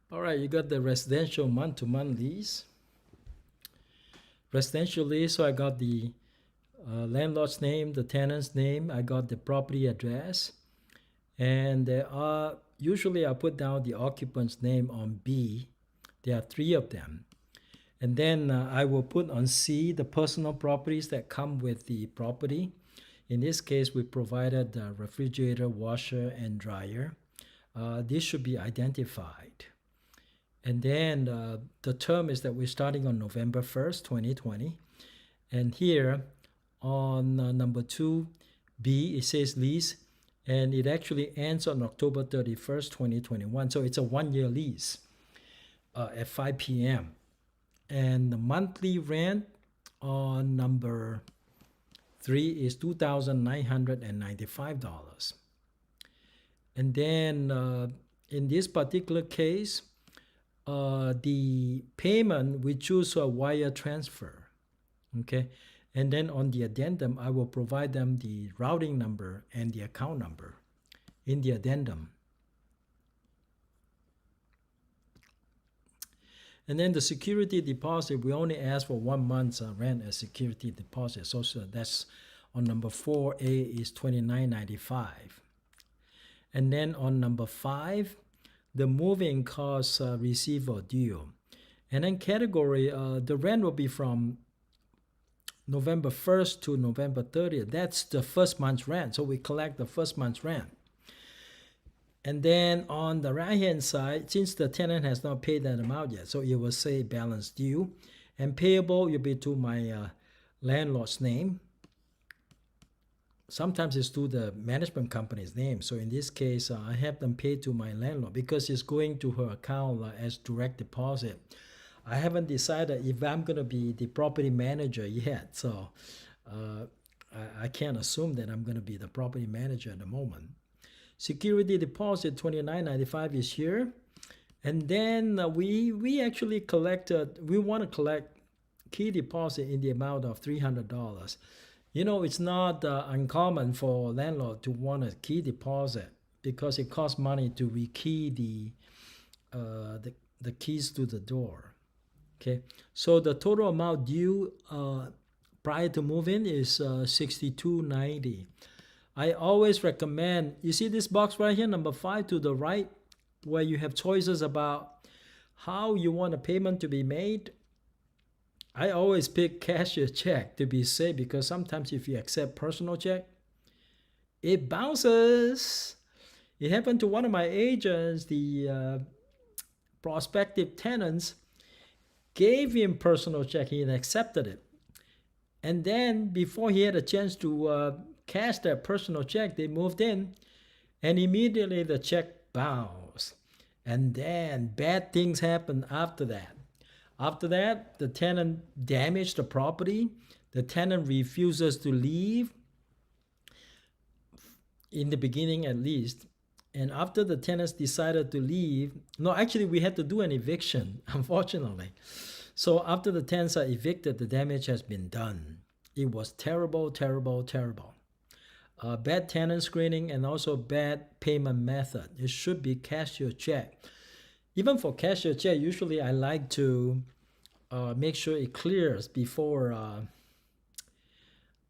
All right, you got the residential month-to-month lease. Residential lease, so I got the landlord's name, the tenant's name, I got the property address, and there are, usually I put down the occupant's name on B. There are 3 of them. And then I will put on C the personal properties that come with the property. In this case, we provided the refrigerator, washer, and dryer. This should be identified. And then the term is that we're starting on November 1st, 2020. And here on number 2B, it says lease, and it actually ends on October 31st, 2021. So it's a 1-year lease at 5 p.m. And the monthly rent on number 3 is $2,995. And then in this particular case, the payment, we choose a wire transfer, okay? And then on the addendum, I will provide them the routing number and the account number in the addendum. And then the security deposit, we only ask for 1 month's rent as security deposit. So that's on number 4A is $29.95. And then on number 5, the moving costs receive or due. And then category, the rent will be from November 1st to November 30th. That's the first month's rent. So we collect the first month's rent. And then on the right-hand side, since the tenant has not paid that amount yet, so it will say balance due. And payable will be to my landlord's name. Sometimes it's to the management company's name. So in this case, I have them pay to my landlord because it's going to her account as direct deposit. I haven't decided if I'm going to be the property manager yet. So I can't assume that I'm going to be the property manager at the moment. Security deposit $29.95 is here. And then we actually collected, we want to collect key deposit in the amount of $300. You know, it's not uncommon for a landlord to want a key deposit because it costs money to rekey the keys to the door. Okay, so the total amount due prior to move-in is $62.90. I always recommend, you see this box right here, number 5 to the right, where you have choices about how you want a payment to be made. I always pick cashier check to be safe because sometimes if you accept personal check, it bounces. It happened to one of my agents. The prospective tenants gave him personal check. He accepted it. And then before he had a chance to cash that personal check, they moved in and immediately the check bounced. And then bad things happened after that. After that, the tenant damaged the property. The tenant refuses to leave, in the beginning at least. And after the tenants decided to leave, no, actually we had to do an eviction, unfortunately. So after the tenants are evicted, the damage has been done. It was terrible, terrible, terrible. Bad tenant screening and also bad payment method. It should be cashier check. Even for cashier check, usually I like to make sure it clears before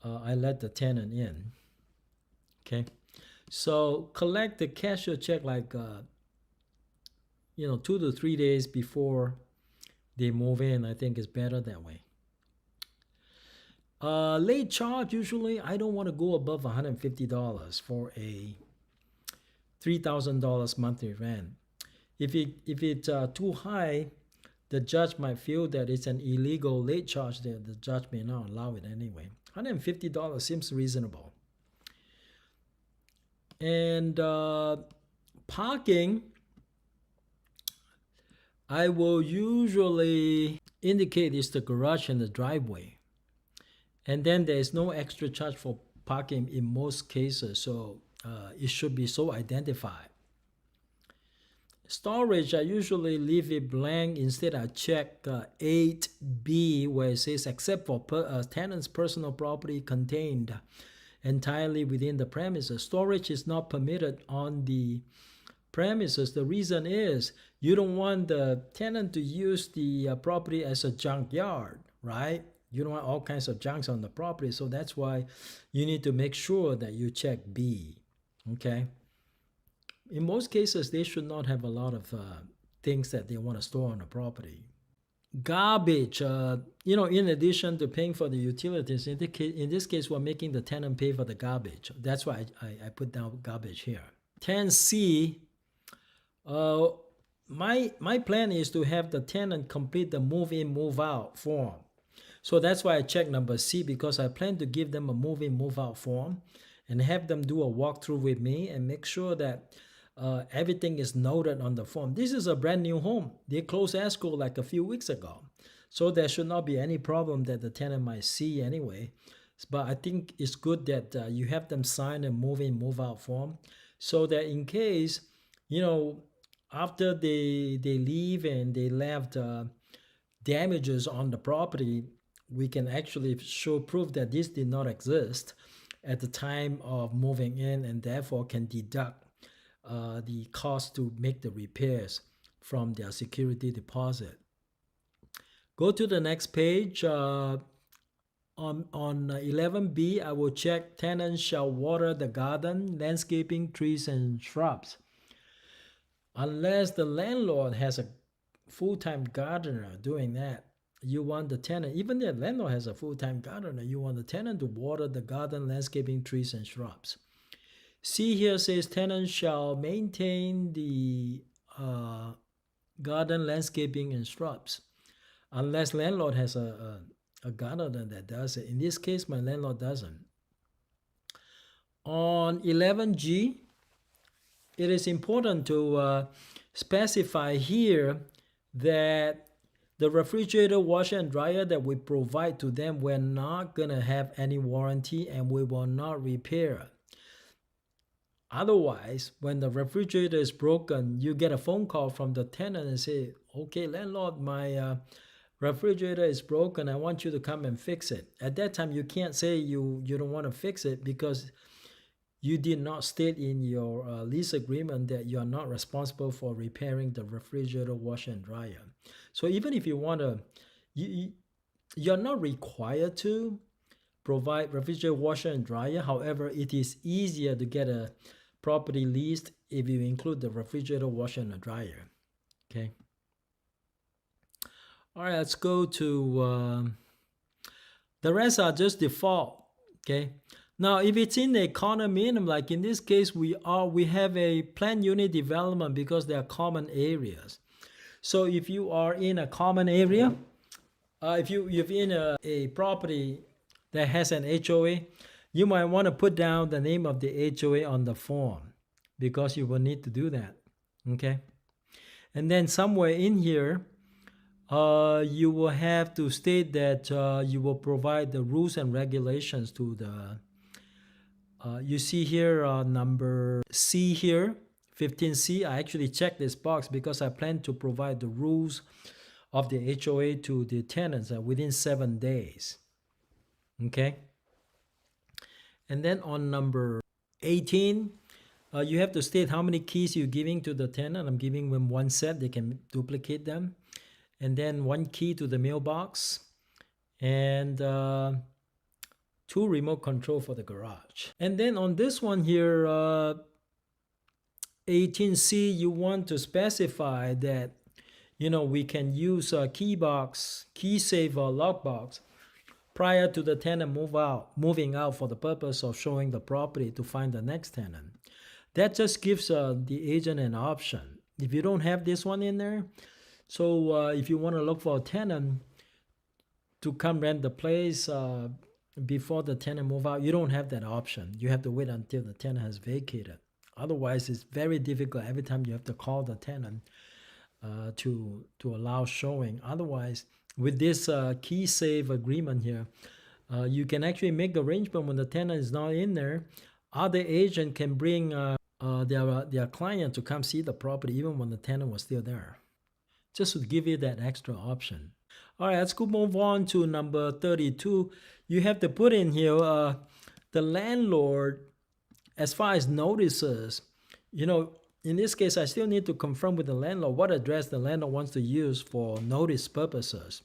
I let the tenant in. Okay, so collect the cashier check like 2 to 3 days before they move in. I think it's better that way. Late charge, usually I don't want to go above $150 for a $3,000 monthly rent. If it's too high, the judge might feel that it's an illegal late charge there. The judge may not allow it anyway. $150 seems reasonable. And parking, I will usually indicate it's the garage and the driveway. And then there is no extra charge for parking in most cases, so it should be so identified. Storage, I usually leave it blank. Instead, I check 8B where it says except for tenant's personal property contained entirely within the premises. Storage is not permitted on the premises. The reason is you don't want the tenant to use the property as a junkyard, right? You don't want all kinds of junks on the property. So that's why you need to make sure that you check B, okay? In most cases, they should not have a lot of things that they want to store on the property. Garbage, in addition to paying for the utilities, in this case, we're making the tenant pay for the garbage. That's why I put down garbage here. 10C, my plan is to have the tenant complete the move-in, move-out form. So that's why I check number C, because I plan to give them a move-in, move-out form and have them do a walkthrough with me and make sure that everything is noted on the form. This is a brand new home. They closed escrow like a few weeks ago. So there should not be any problem that the tenant might see anyway. But I think it's good that you have them sign a move-in, move-out form so that in case, after they leave and they left damages on the property, we can actually show proof that this did not exist at the time of moving in and therefore can deduct the cost to make the repairs from their security deposit. Go to the next page. On 11B, I will check tenants shall water the garden, landscaping, trees, and shrubs. Unless the landlord has a full-time gardener doing that, you want the tenant, even the landlord has a full-time gardener, you want the tenant to water the garden, landscaping, trees, and shrubs. See here says tenants shall maintain the garden, landscaping, and shrubs. Unless landlord has a gardener that does it. In this case, my landlord doesn't. On 11G, it is important to specify here that the refrigerator, washer, and dryer that we provide to them, we're not going to have any warranty and we will not repair. Otherwise, when the refrigerator is broken, you get a phone call from the tenant and say, okay, landlord, my refrigerator is broken. I want you to come and fix it. At that time, you can't say you don't want to fix it because you did not state in your lease agreement that you are not responsible for repairing the refrigerator, washer, and dryer. So even if you want to, you're not required to provide refrigerator, washer, and dryer. However, it is easier to get a property leased if you include the refrigerator, washer, and a dryer. Okay. All right, let's go to the rest are just default. Okay. Now, if it's in the condominium, like in this case, we have a planned unit development because they are common areas. So if you are in a common area, if you're in a property that has an HOA, you might want to put down the name of the HOA on the form because you will need to do that. Okay. And then somewhere in here, you will have to state that you will provide the rules and regulations to the you see here number C here, 15C. I actually checked this box because I plan to provide the rules of the HOA to the tenants within 7 days. Okay. And then on number 18, you have to state how many keys you're giving to the tenant. I'm giving them one set. They can duplicate them. And then one key to the mailbox. And 2 remote control for the garage. And then on this one here, 18C, you want to specify that, we can use a key box, key safe, or lockbox prior to the tenant moving out for the purpose of showing the property to find the next tenant. That just gives the agent an option. If you don't have this one in there, so if you want to look for a tenant to come rent the place before the tenant move out, you don't have that option. You have to wait until the tenant has vacated. Otherwise, it's very difficult every time you have to call the tenant to allow showing. Otherwise, with this key safe agreement here, you can actually make arrangement when the tenant is not in there. Other agent can bring their client to come see the property even when the tenant was still there, just to give you that extra option. All right, let's go move on to number 32. You have to put in here the landlord, as far as notices, in this case, I still need to confirm with the landlord what address the landlord wants to use for notice purposes.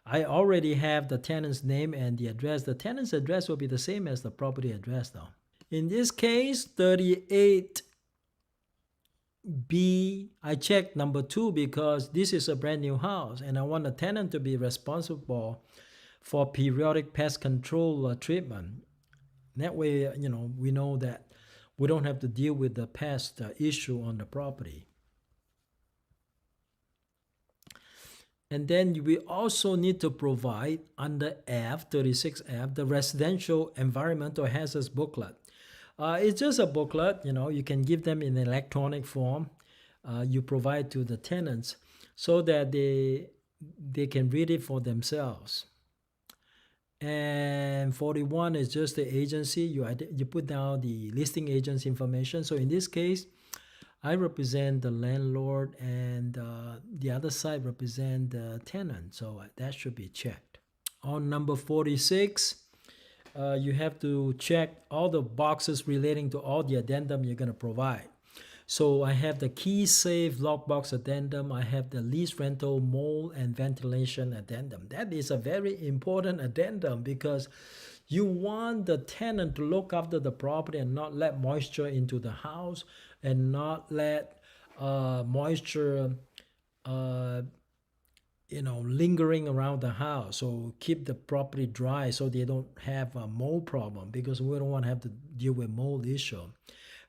I already have the tenant's name and the address. The tenant's address will be the same as the property address though. In this case, 38B, I checked number 2 because this is a brand new house and I want the tenant to be responsible for periodic pest control treatment. That way, we know that we don't have to deal with the pest issue on the property. And then we also need to provide under F, 36F, the residential environmental hazards booklet. It's just a booklet, you can give them in electronic form. You provide to the tenants so that they can read it for themselves. And 41 is just the agency. You put down the listing agent's information. So in this case, I represent the landlord and the other side represent the tenant. So that should be checked. On number 46, you have to check all the boxes relating to all the addendum you're going to provide. So I have the key safe lockbox addendum. I have the lease rental mold and ventilation addendum. That is a very important addendum because you want the tenant to look after the property and not let moisture into the house and not let moisture lingering around the house. So keep the property dry so they don't have a mold problem because we don't want to have to deal with mold issue.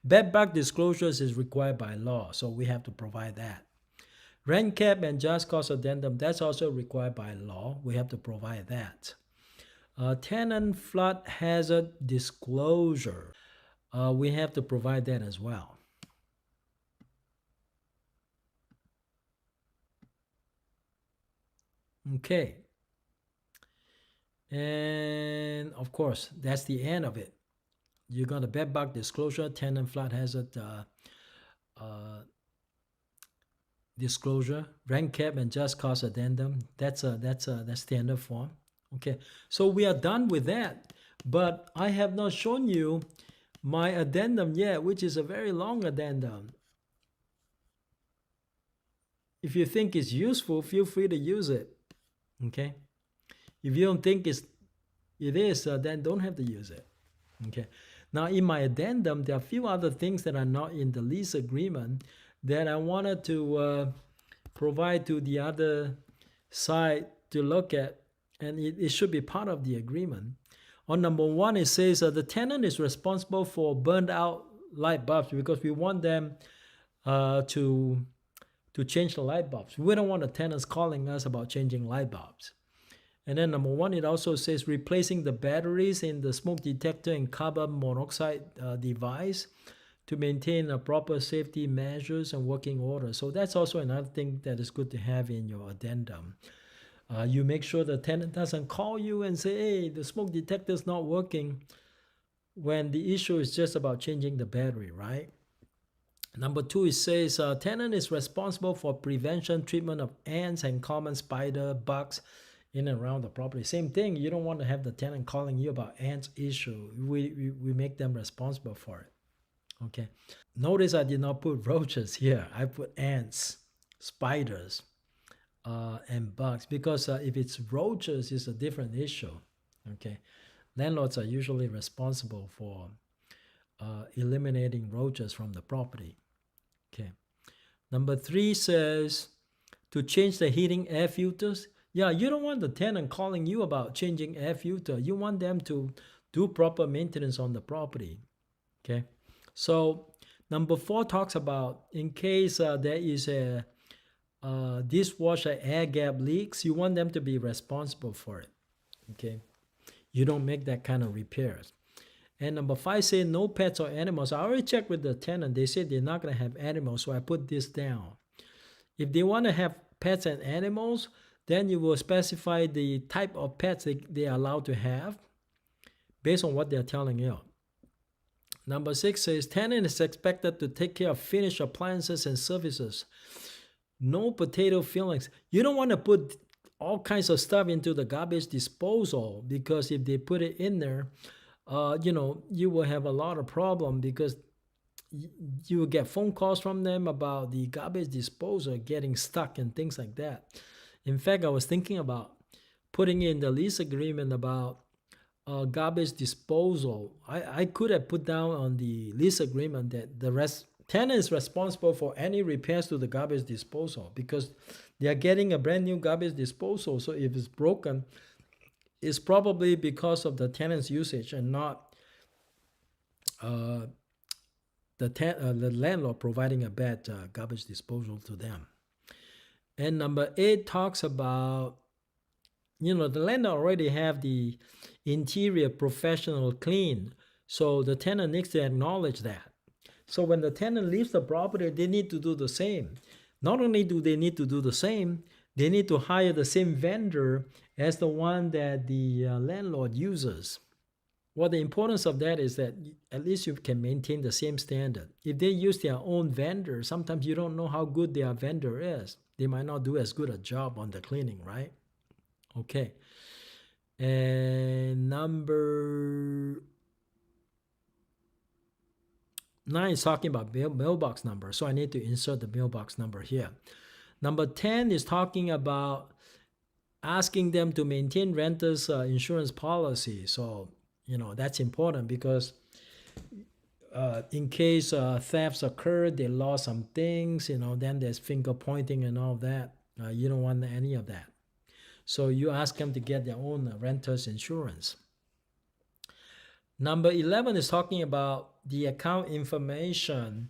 Bed bug disclosures is required by law, so we have to provide that. Rent cap and just cause addendum, that's also required by law. We have to provide that. Tenant flood hazard disclosure, we have to provide that as well. Okay. And of course, that's the end of it. You got a bed bug disclosure, tenant flood hazard disclosure, rent cap and just cause addendum. That's standard form. Okay, so we are done with that. But I have not shown you my addendum yet, which is a very long addendum. If you think it's useful, feel free to use it. Okay, if you don't think it is, then don't have to use it. Okay. Now in my addendum, there are a few other things that are not in the lease agreement that I wanted to provide to the other side to look at, and it should be part of the agreement. On number 1, it says the tenant is responsible for burned out light bulbs because we want them to change the light bulbs. We don't want the tenants calling us about changing light bulbs. And then number 1, it also says replacing the batteries in the smoke detector and carbon monoxide device to maintain a proper safety measures and working order. So that's also another thing that is good to have in your addendum. You make sure the tenant doesn't call you and say, hey, the smoke detector is not working, when the issue is just about changing the battery, right? Number 2, it says tenant is responsible for prevention treatment of ants and common spider bugs in and around the property. Same thing, you don't want to have the tenant calling you about ants issue. We make them responsible for it. Okay. Notice I did not put roaches here. I put ants, spiders, and bugs because if it's roaches, it's a different issue. Okay. Landlords are usually responsible for eliminating roaches from the property. Okay. Number 3 says to change the heating air filters. Yeah, you don't want the tenant calling you about changing air filter. You want them to do proper maintenance on the property. Okay. So number 4 talks about in case there is a dishwasher air gap leaks, you want them to be responsible for it. Okay. You don't make that kind of repairs. And number 5 say no pets or animals. I already checked with the tenant. They said they're not going to have animals, so I put this down. If they want to have pets and animals, then you will specify the type of pets they are allowed to have based on what they're telling you. Number 6 says tenant is expected to take care of finished appliances and services. No potato fillings. You don't want to put all kinds of stuff into the garbage disposal because if they put it in there, you will have a lot of problem because you will get phone calls from them about the garbage disposal getting stuck and things like that. In fact, I was thinking about putting in the lease agreement about garbage disposal. I could have put down on the lease agreement that the tenant is responsible for any repairs to the garbage disposal because they are getting a brand new garbage disposal. So if it's broken, it's probably because of the tenant's usage and not the landlord providing a bad garbage disposal to them. And number 8 talks about, the landlord already have the interior professional clean, so the tenant needs to acknowledge that. So when the tenant leaves the property, they need to do the same. Not only do they need to do the same, they need to hire the same vendor as the one that the landlord uses. Well, the importance of that is that at least you can maintain the same standard. If they use their own vendor, sometimes you don't know how good their vendor is. They might not do as good a job on the cleaning, right? Okay. And number 9 is talking about mailbox number. So I need to insert the mailbox number here. Number 10 is talking about asking them to maintain renters' insurance policy. So, that's important because in case thefts occur, they lost some things, then there's finger pointing and all that. You don't want any of that. So you ask them to get their own renter's insurance. Number 11 is talking about the account information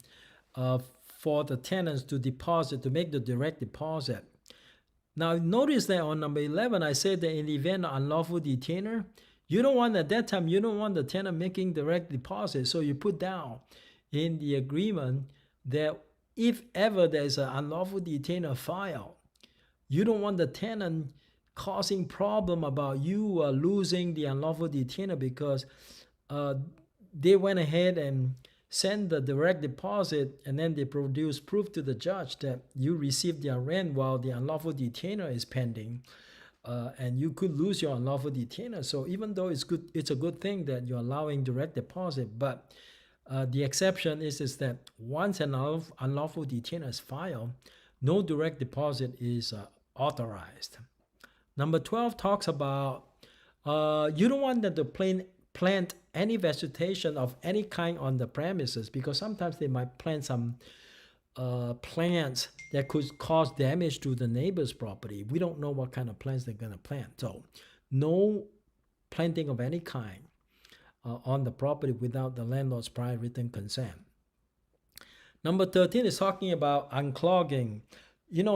for the tenants to make the direct deposit. Now notice that on number 11, I said that in the event of unlawful detainer, at that time, you don't want the tenant making direct deposit. So you put down in the agreement that if ever there's an unlawful detainer filed, you don't want the tenant causing problem about you losing the unlawful detainer because they went ahead and sent the direct deposit and then they produce proof to the judge that you received their rent while the unlawful detainer is pending. And you could lose your unlawful detainer. So even though it's a good thing that you're allowing direct deposit, but the exception is that once an unlawful detainer is filed, no direct deposit is authorized. Number 12 talks about you don't want them to plant any vegetation of any kind on the premises because sometimes they might plant some plants that could cause damage to the neighbor's property. We don't know what kind of plants they're going to plant. So no planting of any kind on the property without the landlord's prior written consent. Number 13 is talking about unclogging.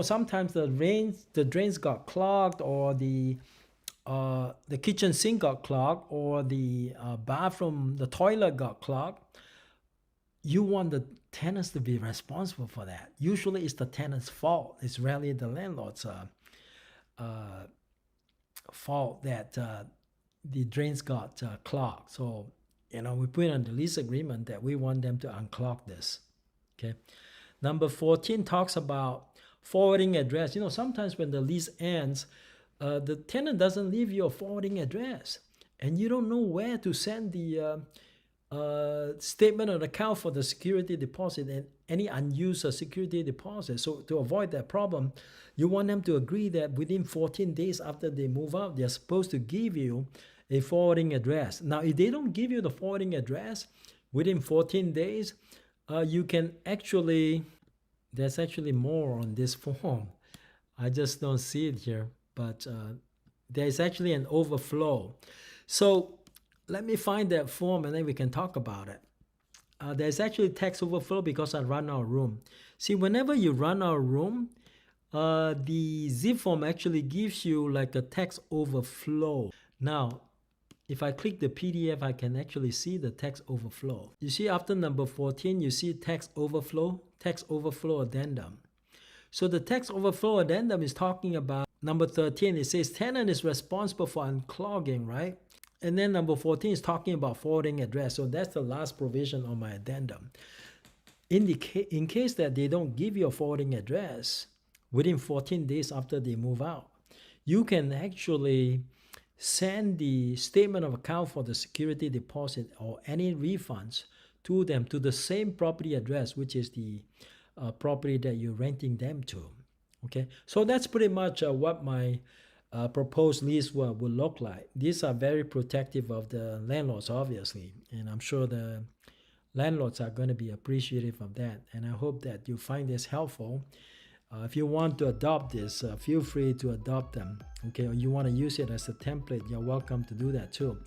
Sometimes the drains got clogged or the kitchen sink got clogged or the bathroom, the toilet got clogged. You want the tenants to be responsible for that. Usually it's the tenant's fault. It's rarely the landlord's fault that the drains got clogged. So, we put on the lease agreement that we want them to unclog this. Okay. Number 14 talks about forwarding address. Sometimes when the lease ends, the tenant doesn't leave you a forwarding address and you don't know where to send the statement of account for the security deposit and any unused security deposit. So to avoid that problem, you want them to agree that within 14 days after they move out, they're supposed to give you a forwarding address. Now, if they don't give you the forwarding address within 14 days, you can there's actually more on this form. I just don't see it here, but there's actually an overflow. So let me find that form and then we can talk about it. There's actually text overflow because I run out of room. See, whenever you run out of room, the zip form actually gives you like a text overflow. Now, if I click the PDF, I can actually see the text overflow. You see after number 14, you see text overflow addendum. So the text overflow addendum is talking about number 13. It says tenant is responsible for unclogging, right? And then number 14 is talking about forwarding address. So that's the last provision on my addendum. In case that they don't give you a forwarding address within 14 days after they move out, you can actually send the statement of account for the security deposit or any refunds to them to the same property address, which is the property that you're renting them to. Okay, so that's pretty much what my proposed lease would look like. These are very protective of the landlords, obviously, and I'm sure the landlords are going to be appreciative of that. And I hope that you find this helpful. If you want to adopt this, feel free to adopt them. Okay, or you want to use it as a template, you're welcome to do that too.